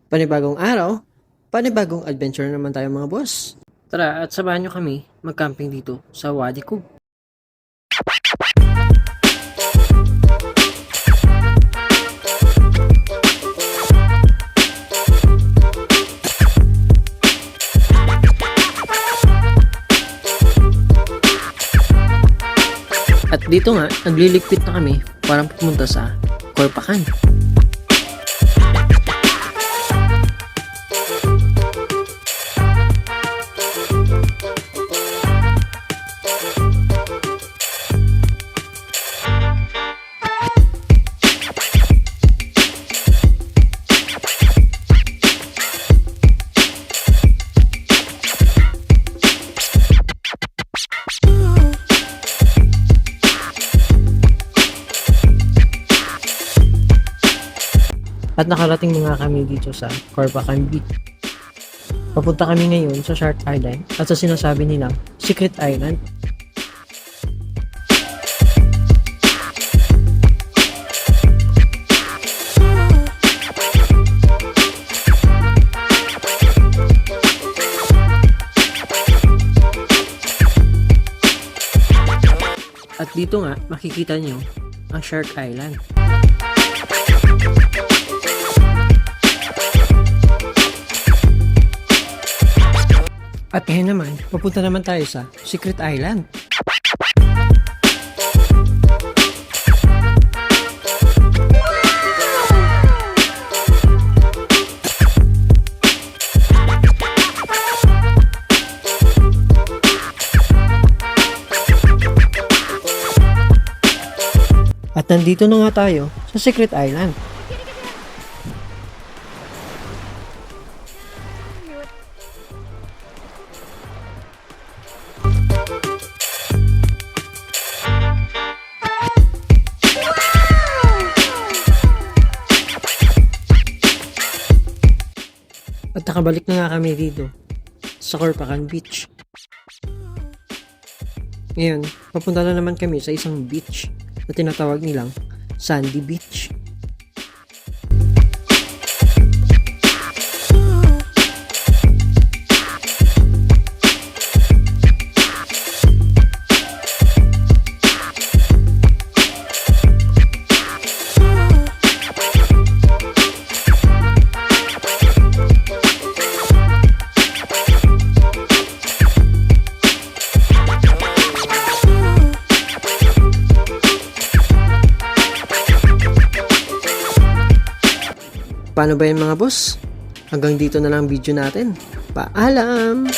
Panibagong araw, panibagong adventure naman tayo mga boss. Tara at samahan nyo kami mag-camping dito sa Wadi Kub. At dito nga, nagliligpit na kami para pumunta sa Corpacan. At nakarating na nga kami dito sa Corpacan Beach. Papunta kami ngayon sa Shark Island at sa sinasabi nilang Secret Island. At dito nga makikita nyo ang Shark Island. At ngayon naman, papunta naman tayo sa Secret Island. At nandito na nga tayo sa Secret Island. At nakabalik na nga kami dito sa Corpacan Beach. Ngayon, papunta na naman kami sa isang beach na tinatawag nilang Sandy Beach. Paano ba yun mga boss? Hanggang dito na lang video natin. Paalam!